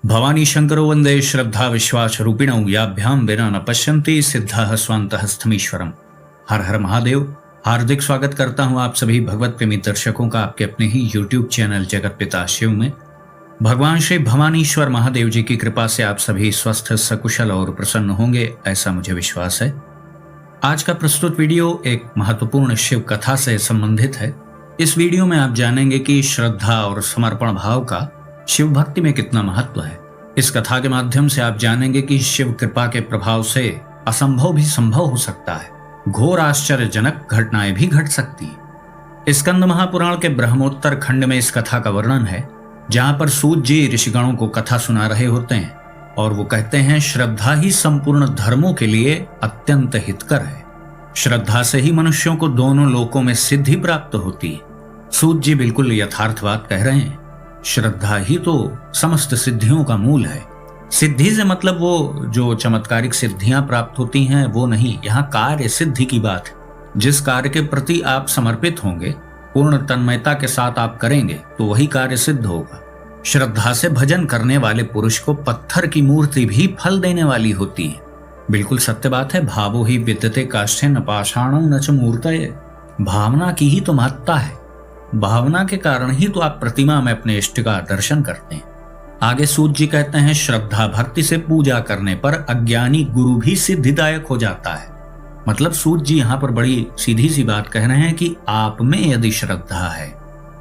भवानी शंकरो वंदे श्रद्धा विश्वास रूपिणौ याभ्याम विना न पश्यन्ति सिद्धः स्वान्तः स्थमीश्वरम। हर हर महादेव। हार्दिक स्वागत करता हूं आप सभी भगवत प्रेमी दर्शकों का आपके अपने ही YouTube चैनल जगत पिता शिव में। भगवान श्री भवानीश्वर महादेव जी की कृपा से आप सभी स्वस्थ सकुशल और प्रसन्न होंगे, ऐसा मुझे विश्वास है। आज का प्रस्तुत वीडियो एक महत्वपूर्ण शिव कथा से संबंधित है। इस वीडियो में आप जानेंगे कि श्रद्धा और समर्पण भाव का शिव भक्ति में कितना महत्व है। इस कथा के माध्यम से आप जानेंगे कि शिव कृपा के प्रभाव से असंभव भी संभव हो सकता है, घोर आश्चर्यजनक घटनाएं भी घट सकती है। स्कंद महापुराण के ब्रह्मोत्तर खंड में इस कथा का वर्णन है, जहां पर सूत जी ऋषिगणों को कथा सुना रहे होते हैं और वो कहते हैं, श्रद्धा ही संपूर्ण धर्मों के लिए अत्यंत हितकर है। श्रद्धा से ही मनुष्यों को दोनों लोकों में सिद्धि प्राप्त होती है। सूत जी बिल्कुल यथार्थ बात कह रहे हैं। श्रद्धा ही तो समस्त सिद्धियों का मूल है। सिद्धि से मतलब वो जो चमत्कारिक सिद्धियां प्राप्त होती हैं वो नहीं, यहाँ कार्य सिद्धि की बात है। जिस कार्य के प्रति आप समर्पित होंगे, पूर्ण तन्मयता के साथ आप करेंगे तो वही कार्य सिद्ध होगा। श्रद्धा से भजन करने वाले पुरुष को पत्थर की मूर्ति भी फल देने वाली होती है। बिल्कुल सत्य बात है। भावो ही विद्यते काष्ठे न पाषाणो न च मूर्तये। भावना की ही तो महत्ता है। भावना के कारण ही तो आप प्रतिमा में अपने इष्ट का दर्शन करते हैं। आगे सूत जी कहते हैं, श्रद्धा भक्ति से पूजा करने पर अज्ञानी गुरु भी सिद्धिदायक हो जाता है। मतलब सूत जी यहाँ पर बड़ी सीधी सी बात कह रहे हैं कि आप में यदि श्रद्धा है,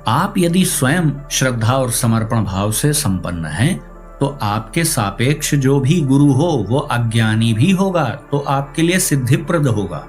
आप यदि स्वयं श्रद्धा और समर्पण भाव से संपन्न हैं, तो आपके सापेक्ष जो भी गुरु हो वो अज्ञानी भी होगा तो आपके लिए सिद्धिप्रद होगा।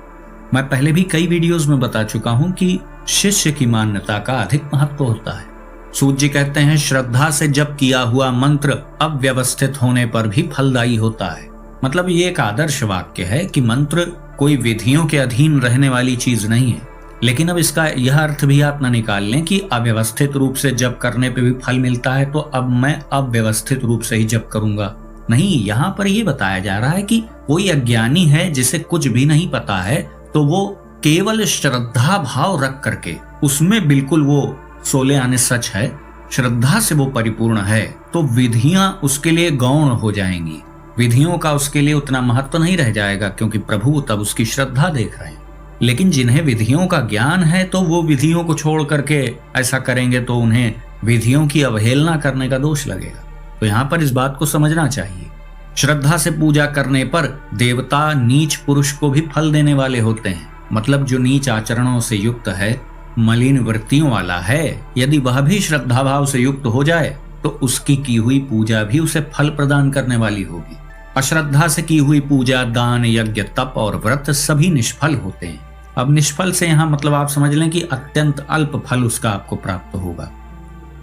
मैं पहले भी कई वीडियोस में बता चुका हूं कि शिष्य की मान्यता का अधिक महत्व होता है। सूत जी कहते हैं, श्रद्धा से जप किया हुआ मंत्र अव्यवस्थित होने पर भी फलदायी होता है। मतलब ये एक आदर्श वाक्य है कि मंत्र कोई विधियों के अधीन रहने वाली चीज नहीं है। लेकिन अब इसका यह अर्थ भी आप न निकाल लें कि अव्यवस्थित रूप से जप करने पे भी फल मिलता है तो अब मैं अव्यवस्थित रूप से ही जप करूंगा। नहीं, यहाँ पर यह बताया जा रहा है कि कोई अज्ञानी है जिसे कुछ भी नहीं पता है, तो वो केवल श्रद्धा भाव रख करके, उसमें बिल्कुल वो सोले आने सच है, श्रद्धा से वो परिपूर्ण है, तो विधियां उसके लिए गौण हो जाएंगी। विधियों का उसके लिए उतना महत्व नहीं रह जाएगा, क्योंकि प्रभु तब उसकी श्रद्धा देख रहे हैं। लेकिन जिन्हें विधियों का ज्ञान है तो वो विधियों को छोड़ करके ऐसा करेंगे तो उन्हें विधियों की अवहेलना करने का दोष लगेगा। तो यहाँ पर इस बात को समझना चाहिए। श्रद्धा से पूजा करने पर देवता नीच पुरुष को भी फल देने वाले होते हैं। मतलब जो नीच आचरणों से युक्त है, मलिन वृत्तियों वाला है, यदि वह भी श्रद्धा भाव से युक्त हो जाए तो उसकी की हुई पूजा भी उसे फल प्रदान करने वाली होगी। अश्रद्धा से की हुई पूजा, दान, यज्ञ, तप और व्रत सभी निष्फल होते हैं। अब निष्फल से यहाँ मतलब आप समझ लें कि अत्यंत अल्प फल उसका आपको प्राप्त होगा।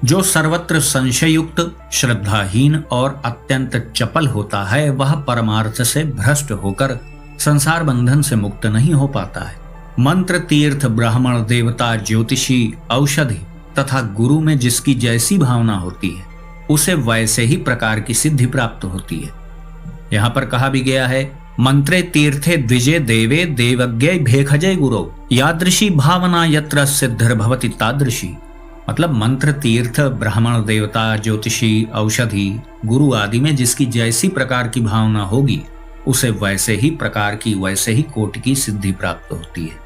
जो सर्वत्र संशय युक्त, श्रद्धाहीन और अत्यंत चपल होता है, वह परमार्थ से भ्रष्ट होकर संसार बंधन से मुक्त नहीं हो पाता है। मंत्र, तीर्थ, ब्राह्मण, देवता, ज्योतिषी, औषधि तथा गुरु में जिसकी जैसी भावना होती है, उसे वैसे ही प्रकार की सिद्धि प्राप्त होती है। यहाँ पर कहा भी गया है, मंत्रे तीर्थे द्विजे देवे देवज्ञ भेखजय गुरु यादृशी भावना यत्र सिद्धिर्भवति तादृशी। मतलब मंत्र, तीर्थ, ब्राह्मण, देवता, ज्योतिषी, औषधि, गुरु आदि में जिसकी जैसी प्रकार की भावना होगी, उसे वैसे ही प्रकार की, वैसे ही कोटि की सिद्धि प्राप्त होती है।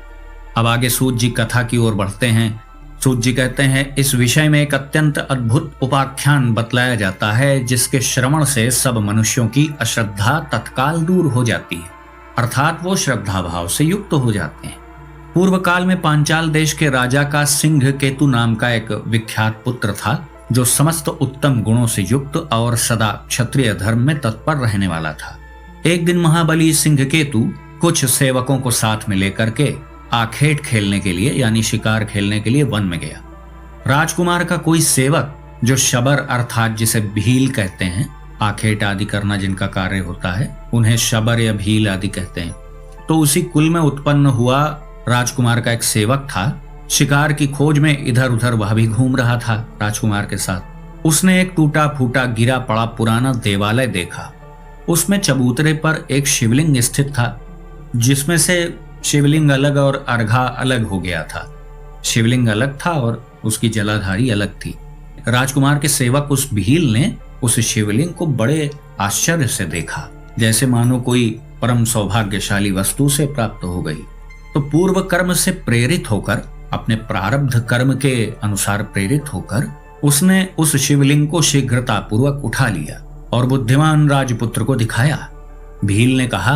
अब आगे सूत जी कथा की ओर बढ़ते हैं। सूत जी कहते हैं, इस विषय में एक अत्यंत अद्भुत उपाख्यान बतलाया जाता है, जिसके श्रवण से सब मनुष्यों की अश्रद्धा तत्काल दूर हो जाती है, अर्थात वो श्रद्धा भाव से युक्त हो जाते हैं। पूर्व काल में पांचाल देश के राजा का सिंह केतु नाम का एक विख्यात पुत्र था, जो समस्त उत्तम गुणों से युक्त और सदा क्षत्रिय धर्म में तत्पर रहने वाला था। एक दिन महाबली सिंह केतु कुछ सेवकों को साथ में लेकर के आखेट खेलने के लिए, यानी शिकार खेलने के लिए वन में गया। राजकुमार का कोई सेवक, जो शबर अर्थात जिसे भील कहते हैं, आखेट आदि करना जिनका कार्य होता है, उन्हें शबर या भील आदि कहते हैं, तो उसी कुल में उत्पन्न हुआ राजकुमार का एक सेवक था। शिकार की खोज में इधर उधर वह भी घूम रहा था राजकुमार के साथ। उसने एक टूटा फूटा गिरा पड़ा पुराना देवालय देखा। उसमें चबूतरे पर एक शिवलिंग स्थित था, जिसमें से शिवलिंग अलग और अर्घा अलग हो गया था। शिवलिंग अलग था और उसकी जलाधारी अलग थी। राजकुमार के सेवक उस भील ने उस शिवलिंग को बड़े आश्चर्य से देखा, जैसे मानो कोई परम सौभाग्यशाली वस्तु से प्राप्त हो गई। तो पूर्व कर्म से प्रेरित होकर, अपने प्रारब्ध कर्म के अनुसार प्रेरित होकर उसने उस शिवलिंग को शीघ्रता पूर्वक उठा लिया और बुद्धिमान राजपुत्र को दिखाया। भील ने कहा,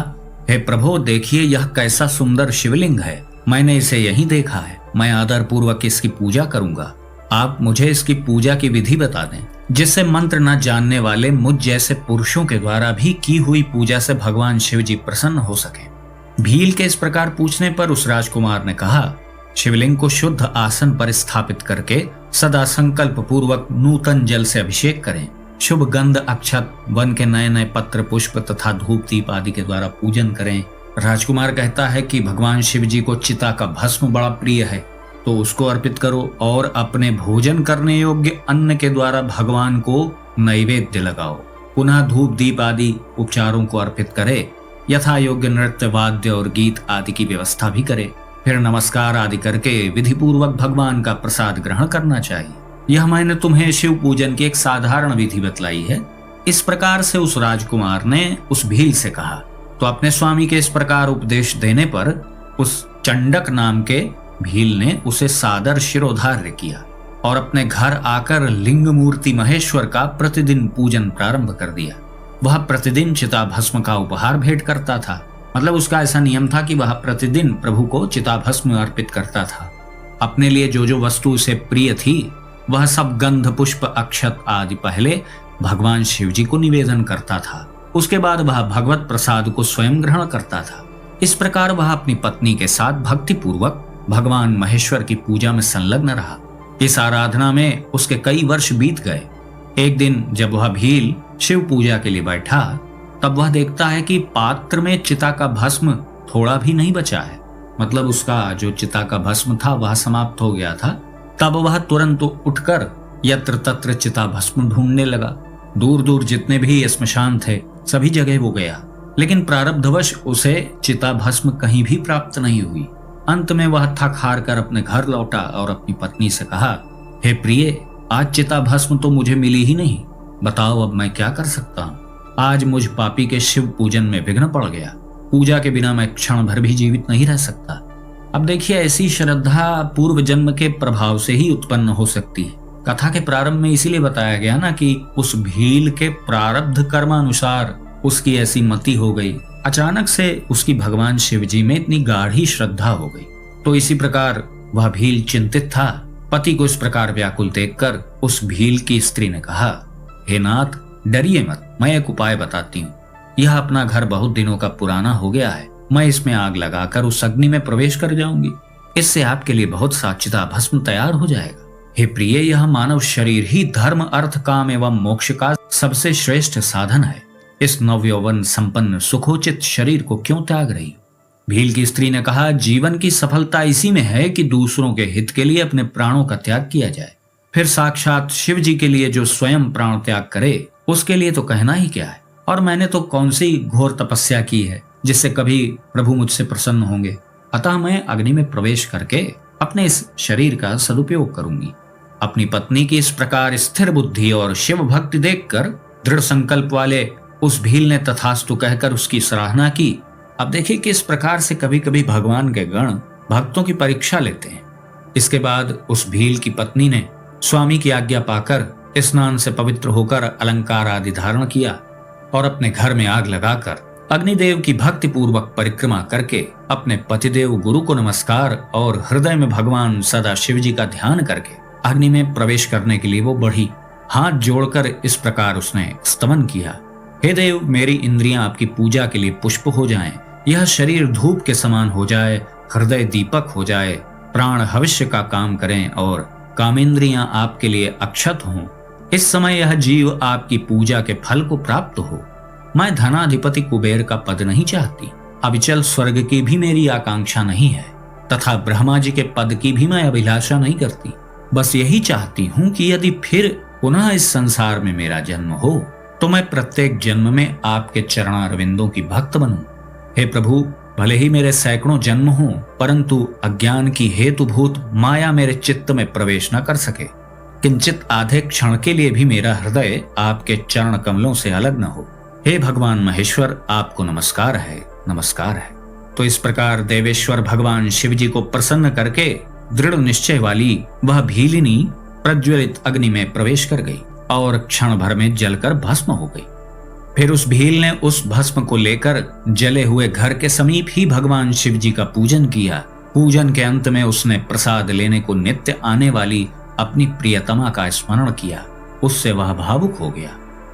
हे प्रभु, देखिए यह कैसा सुंदर शिवलिंग है। मैंने इसे यहीं देखा है। मैं आदर पूर्वक इसकी पूजा करूंगा। आप मुझे इसकी पूजा की विधि बता दें, जिससे मंत्र न जानने वाले मुझ जैसे पुरुषों के द्वारा भी की हुई पूजा से भगवान शिव जी प्रसन्न हो सके। भील के इस प्रकार पूछने पर उस राजकुमार ने कहा, शिवलिंग को शुद्ध आसन पर स्थापित करके सदा संकल्प पूर्वक नूतन जल से अभिषेक करें। शुभ गंध, अक्षत, वन के नए नए पत्र, पुष्प तथा धूप दीप आदि के द्वारा पूजन करें। राजकुमार कहता है कि भगवान शिव जी को चिता का भस्म बड़ा प्रिय है, तो उसको अर्पित करो और अपने भोजन करने योग्य अन्न के द्वारा भगवान को नैवेद्य लगाओ। पुनः धूप दीप आदि उपचारों को अर्पित करे। यथा योग्य नृत्य, वाद्य और गीत आदि की व्यवस्था भी करे। फिर नमस्कार आदि करके विधि पूर्वक भगवान का प्रसाद ग्रहण करना चाहिए। यह मैंने तुम्हें शिव पूजन की एक साधारण विधि बतलाई है। इस प्रकार से उस राजकुमार ने उस भील से कहा। तो अपने स्वामी के इस प्रकार उपदेश देने पर उस चंडक नाम के भील ने उसे सादर शिरोधार्य किया और अपने घर आकर लिंग मूर्ति महेश्वर का प्रतिदिन पूजन प्रारंभ कर दिया। वह प्रतिदिन चिता भस्म का उपहार भेंट करता था। मतलब उसका ऐसा नियम था कि वह प्रतिदिन प्रभु को चिता भस्म अर्पित करता था। अपने लिए जो जो वस्तु उसे प्रिय थी वह सब गंध, पुष्प, अक्षत आदि पहले भगवान शिव जी को निवेदन करता था। उसके बाद वह भगवत प्रसाद को स्वयं ग्रहण करता था। इस प्रकार वह अपनी पत्नी के साथ भक्ति पूर्वक भगवान महेश्वर की पूजा में संलग्न रहा। इस आराधना में उसके कई वर्ष बीत गए। एक दिन जब वह भील शिव पूजा के लिए बैठा, तब वह देखता है कि पात्र में चिता का भस्म थोड़ा भी नहीं बचा है। मतलब उसका जो चिता का भस्म था वह समाप्त हो गया था। तब वह तुरंत उठकर यत्र तत्र चिता भस्म ढूंढने लगा। दूर दूर जितने भी स्मशान थे सभी जगह वो गया, लेकिन प्रारब्धवश उसे चिता भस्म कहीं भी प्राप्त नहीं हुई। अंत में वह थक हार कर अपने घर लौटा और अपनी पत्नी से कहा, हे प्रिय, आज चिता भस्म तो मुझे मिली ही नहीं। बताओ अब मैं क्या कर सकता हूँ। आज मुझ पापी के शिव पूजन में विघ्न पड़ गया। पूजा के बिना मैं क्षण भर भी जीवित नहीं रह सकता। अब देखिए, ऐसी श्रद्धा पूर्व जन्म के प्रभाव से ही उत्पन्न हो सकती है। कथा के प्रारंभ में इसीलिए बताया गया ना कि उस भील के प्रारब्ध कर्मानुसार उसकी ऐसी मति हो गई। अचानक से उसकी भगवान शिव जी में इतनी गाढ़ी श्रद्धा हो गई। तो इसी प्रकार वह भील चिंतित था। पति को इस प्रकार व्याकुल देखकर उस भील की स्त्री ने कहा, हे नाथ, डरिए मत, मैं एक उपाय बताती हूँ। यह अपना घर बहुत दिनों का पुराना हो गया है। मैं इसमें आग लगाकर उस अग्नि में प्रवेश कर जाऊंगी। इससे आपके लिए बहुत सा चिता भस्म तैयार हो जाएगा। हे प्रिय, यह मानव शरीर ही धर्म, अर्थ, काम एवं मोक्ष का सबसे श्रेष्ठ साधन है। इस नवयौवन संपन्न सुखोचित शरीर को क्यों त्याग रही? भील की स्त्री ने कहा, जीवन की सफलता इसी में है कि दूसरों के हित के लिए अपने प्राणों का त्याग किया जाए। फिर साक्षात शिव जी के लिए जो स्वयं प्राण त्याग करे, उसके लिए तो कहना ही क्या है। और मैंने तो कौन सी घोर तपस्या की है जिससे कभी प्रभु मुझसे प्रसन्न होंगे। अतः मैं अग्नि में प्रवेश करके अपने इस शरीर का सदुपयोग करूंगी। अपनी पत्नी की इस प्रकार स्थिर बुद्धि और शिव भक्ति देखकर दृढ़ संकल्प वाले उस भील ने तथास्तु कहकर उसकी सराहना की। अब देखिए कि इस प्रकार से कभी कभी भगवान के गण भक्तों की परीक्षा लेते हैं। इसके बाद उस भील की पत्नी ने स्वामी की आज्ञा पाकर स्नान से पवित्र होकर अलंकार आदि धारण किया और अपने घर में आग लगाकर अग्निदेव की भक्ति पूर्वक परिक्रमा करके अपने पतिदेव गुरु को नमस्कार और हृदय में भगवान सदा शिव जी का ध्यान करके अग्नि में प्रवेश करने के लिए वो बढ़ी। हाथ जोड़कर इस प्रकार उसने स्तमन किया, हे देव, मेरी इंद्रियां आपकी पूजा के लिए पुष्प हो जाएं, यह शरीर धूप के समान हो जाए, हृदय दीपक हो जाए, प्राण भविष्य का काम करें और कामेंद्रियां आपके लिए अक्षत हों। इस समय यह जीव आपकी पूजा के फल को प्राप्त हो। मैं धनाधिपति कुबेर का पद नहीं चाहती, अविचल स्वर्ग की भी मेरी आकांक्षा नहीं है, तथा ब्रह्मा जी के पद की भी मैं अभिलाषा नहीं करती। बस यही चाहती हूँ कि यदि फिर पुनः इस संसार में मेरा जन्म हो तो मैं प्रत्येक जन्म में आपके चरणारविंदों की भक्त बनूं। हे प्रभु, भले ही मेरे सैकड़ों जन्म हों, परंतु अज्ञान की हेतुभूत माया मेरे चित्त में प्रवेश न कर सके। किंचित आधे क्षण के लिए भी मेरा हृदय आपके चरण कमलों से अलग न हो। हे भगवान महेश्वर, आपको नमस्कार है, नमस्कार है। तो इस प्रकार देवेश्वर भगवान शिव जी को प्रसन्न करके दृढ़ निश्चय वाली वह भीलिनी प्रज्वलित अग्नि में प्रवेश कर गई और क्षण भर में जलकर भस्म हो गई। फिर उस भील ने उस भस्म को लेकर जले हुए घर के समीप ही भगवान शिव जी का पूजन किया। पूजन के अंत में उसने प्रसाद लेने को नित्य आने वाली अपनी प्रियतमा का स्मरण किया। उससे वह भावुक हो गया।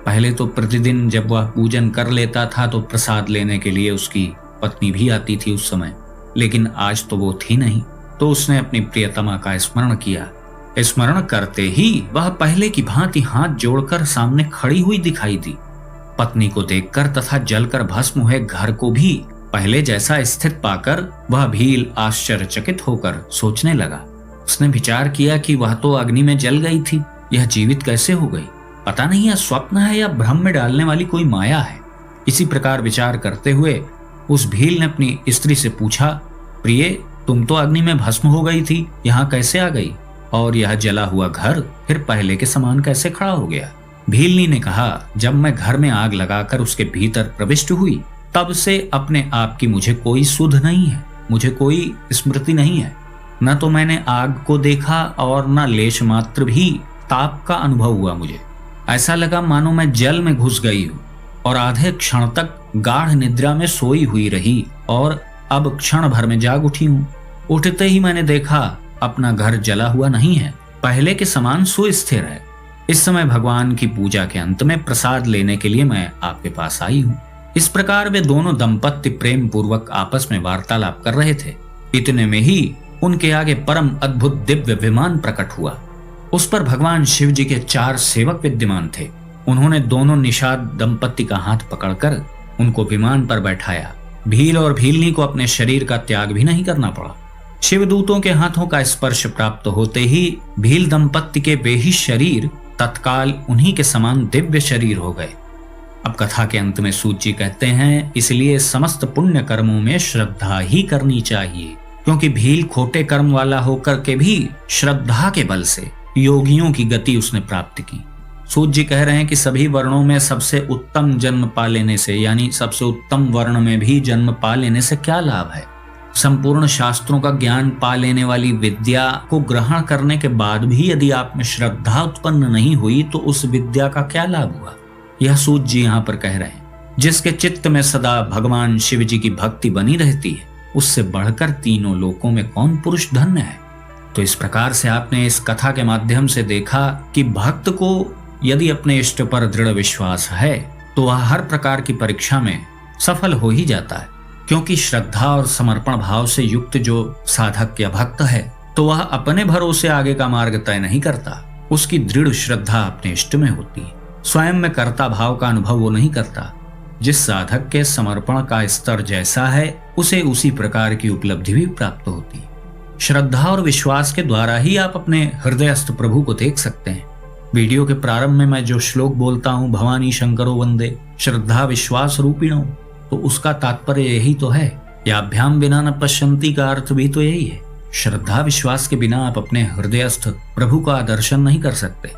पहले तो प्रतिदिन जब वह पूजन कर लेता था तो प्रसाद लेने के लिए उसकी पत्नी भी आती थी उस समय, लेकिन आज तो वो थी नहीं। तो उसने अपनी प्रियतमा का स्मरण किया। स्मरण करते ही वह पहले की भांति हाथ जोड़कर सामने खड़ी हुई दिखाई दी। पत्नी को देखकर तथा जलकर भस्म हुए घर को भी पहले जैसा स्थित पाकर वह भील आश्चर्यचकित होकर सोचने लगा। उसने विचार किया कि वह तो अग्नि में जल गई थी, यह जीवित कैसे हो गई? पता नहीं यह स्वप्न है या भ्रम में डालने वाली कोई माया है। इसी प्रकार विचार करते हुए उस भील ने अपनी स्त्री से पूछा, प्रिय, तुम तो अग्नि में भस्म हो गई थी, यहाँ कैसे आ गई? और यह जला हुआ घर फिर पहले के समान कैसे खड़ा हो गया? भीलनी ने कहा, जब मैं घर में आग लगाकर उसके भीतर प्रविष्ट हुई तब से अपने आप की मुझे कोई सुध नहीं है, मुझे कोई स्मृति नहीं है। न तो मैंने आग को देखा और न लेश मात्र भी ताप का अनुभव हुआ। मुझे ऐसा लगा मानो मैं जल में घुस गई हूँ और आधे क्षण तक गाढ़ निद्रा में सोई हुई रही और अब क्षण भर में जाग उठी हूँ। उठते ही मैंने देखा अपना घर जला हुआ नहीं है, पहले के समान सुस्थिर है। इस समय भगवान की पूजा के अंत में प्रसाद लेने के लिए मैं आपके पास आई हूँ। इस प्रकार वे दोनों दंपत्ति प्रेम पूर्वक आपस में वार्तालाप कर रहे थे। इतने में ही उनके आगे परम अद्भुत दिव्य विमान प्रकट हुआ। उस पर भगवान शिव जी के 4 सेवक विद्यमान थे। उन्होंने दोनों निषाद दंपत्ति का हाथ पकड़कर उनको विमान पर बैठाया। भील और भीलनी को अपने शरीर का त्याग भी नहीं करना पड़ा। शिवदूतों के हाथों का स्पर्श प्राप्त होते ही भील दंपत्ति के वे ही शरीर तत्काल उन्हीं के समान दिव्य शरीर हो गए। अब कथा के अंत में सूत जी कहते हैं, इसलिए समस्त पुण्य कर्मों में श्रद्धा ही करनी चाहिए, क्योंकि भील खोटे कर्म वाला होकर के भी श्रद्धा के बल से योगियों की गति उसने प्राप्त की। सूत जी कह रहे हैं कि सभी वर्णों में सबसे उत्तम जन्म पा लेने से, यानी सबसे उत्तम वर्ण में भी जन्म पा लेने से क्या लाभ है? संपूर्ण शास्त्रों का ज्ञान पा लेने वाली विद्या को ग्रहण करने के बाद भी यदि आप में श्रद्धा उत्पन्न नहीं हुई तो उस विद्या का क्या लाभ हुआ? यह सूत जी यहाँ पर कह रहे हैं। जिसके चित्त में सदा भगवान शिव जी की भक्ति बनी रहती है, उससे बढ़कर तीनों लोकों में कौन पुरुष धन्य है। तो इस प्रकार से आपने इस कथा के माध्यम से देखा कि भक्त को यदि अपने इष्ट पर दृढ़ विश्वास है तो वह हर प्रकार की परीक्षा में सफल हो ही जाता है, क्योंकि श्रद्धा और समर्पण भाव से युक्त जो साधक या भक्त है तो वह अपने भरोसे आगे का मार्ग तय नहीं करता। उसकी दृढ़ श्रद्धा अपने इष्ट में होती है। स्वयं में कर्ता भाव का अनुभव वो नहीं करता। जिस साधक के समर्पण का स्तर जैसा है उसे उसी प्रकार की उपलब्धि भी प्राप्त होती है। श्रद्धा और विश्वास के द्वारा ही आप अपने हृदयस्थ प्रभु को देख सकते हैं। वीडियो के प्रारंभ में मैं जो श्लोक बोलता हूँ, भवानी शंकरो वंदे श्रद्धा विश्वास रूपिणो, तो उसका तात्पर्य यही तो है। याभ्याम बिना न पश्यन्ति का अर्थ भी तो यही है। श्रद्धा विश्वास के बिना आप अपने हृदयस्थ प्रभु का दर्शन नहीं कर सकते।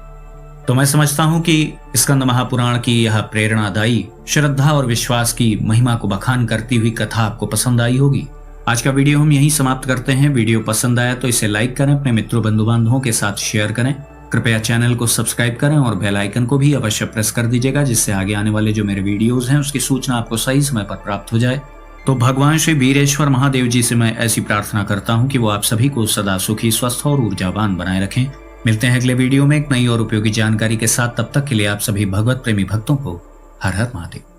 तो मैं समझता हूँ कि स्कंद महापुराण की यह प्रेरणादायी श्रद्धा और विश्वास की महिमा को बखान करती हुई कथा आपको पसंद आई होगी। आज का वीडियो हम यहीं समाप्त करते हैं। वीडियो पसंद आया तो इसे लाइक करें, अपने मित्रों बंधु बांधवों के साथ शेयर करें। कृपया चैनल को सब्सक्राइब करें और बेल आइकन को भी अवश्य प्रेस कर दीजिएगा, जिससे आगे आने वाले जो मेरे वीडियोस हैं उसकी सूचना आपको सही समय पर प्राप्त हो जाए। तो भगवान श्री वीरेश्वर महादेव जी से मैं ऐसी प्रार्थना करता हूँ कि वो आप सभी को सदा सुखी, स्वस्थ और ऊर्जावान बनाए रखें। मिलते हैं अगले वीडियो में एक नई और उपयोगी जानकारी के साथ। तब तक के लिए आप सभी भगवत प्रेमी भक्तों को हर हर महादेव।